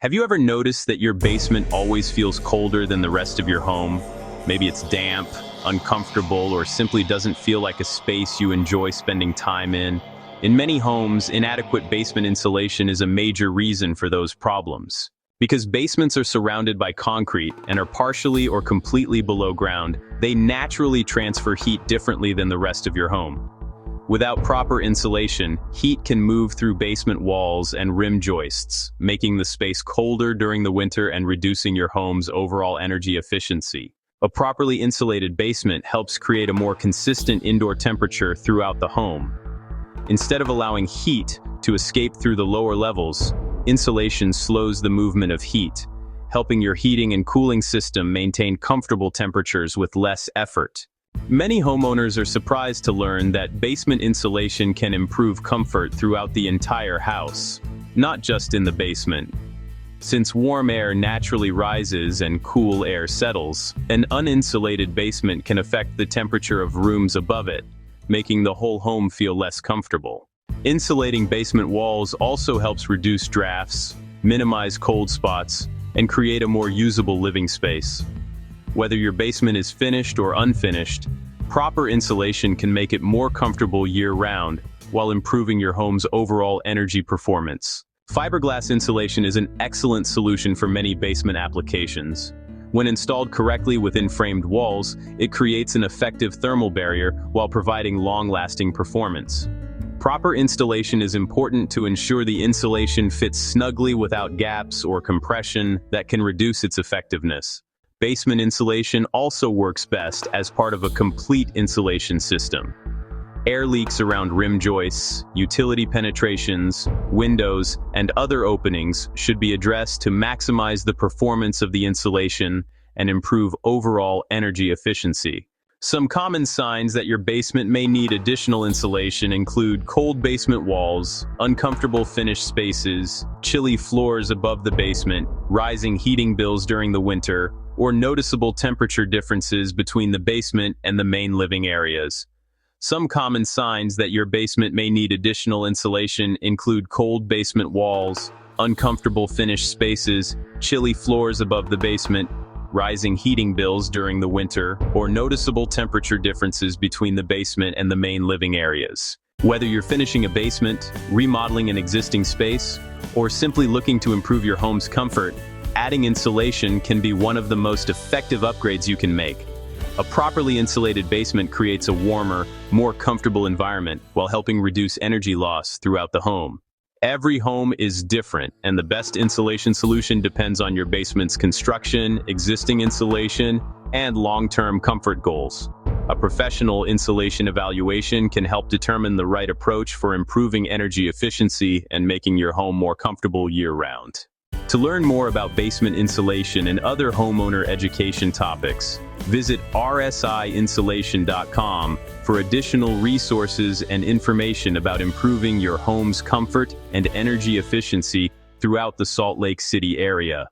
Have you ever noticed that your basement always feels colder than the rest of your home? Maybe it's damp, uncomfortable, or simply doesn't feel like a space you enjoy spending time in. In many homes, inadequate basement insulation is a major reason for those problems. Because basements are surrounded by concrete and are partially or completely below ground, they naturally transfer heat differently than the rest of your home. Without proper insulation, heat can move through basement walls and rim joists, making the space colder during the winter and reducing your home's overall energy efficiency. A properly insulated basement helps create a more consistent indoor temperature throughout the home. Instead of allowing heat to escape through the lower levels, insulation slows the movement of heat, helping your heating and cooling system maintain comfortable temperatures with less effort. Many homeowners are surprised to learn that basement insulation can improve comfort throughout the entire house, not just in the basement. Since warm air naturally rises and cool air settles, an uninsulated basement can affect the temperature of rooms above it, making the whole home feel less comfortable. Insulating basement walls also helps reduce drafts, minimize cold spots, and create a more usable living space. Whether your basement is finished or unfinished, proper insulation can make it more comfortable year-round while improving your home's overall energy performance. Fiberglass insulation is an excellent solution for many basement applications. When installed correctly within framed walls, it creates an effective thermal barrier while providing long-lasting performance. Proper installation is important to ensure the insulation fits snugly without gaps or compression that can reduce its effectiveness. Basement insulation also works best as part of a complete insulation system. Air leaks around rim joists, utility penetrations, windows, and other openings should be addressed to maximize the performance of the insulation and improve overall energy efficiency. Some common signs that your basement may need additional insulation include cold basement walls, uncomfortable finished spaces, chilly floors above the basement, rising heating bills during the winter, or noticeable temperature differences between the basement and the main living areas. Some common signs that your basement may need additional insulation include cold basement walls, uncomfortable finished spaces, chilly floors above the basement, rising heating bills during the winter, or noticeable temperature differences between the basement and the main living areas. Whether you're finishing a basement, remodeling an existing space, or simply looking to improve your home's comfort, adding insulation can be one of the most effective upgrades you can make. A properly insulated basement creates a warmer, more comfortable environment while helping reduce energy loss throughout the home. Every home is different, and the best insulation solution depends on your basement's construction, existing insulation, and long-term comfort goals. A professional insulation evaluation can help determine the right approach for improving energy efficiency and making your home more comfortable year-round. To learn more about basement insulation and other homeowner education topics, visit rsiinsulation.com for additional resources and information about improving your home's comfort and energy efficiency throughout the Salt Lake City area.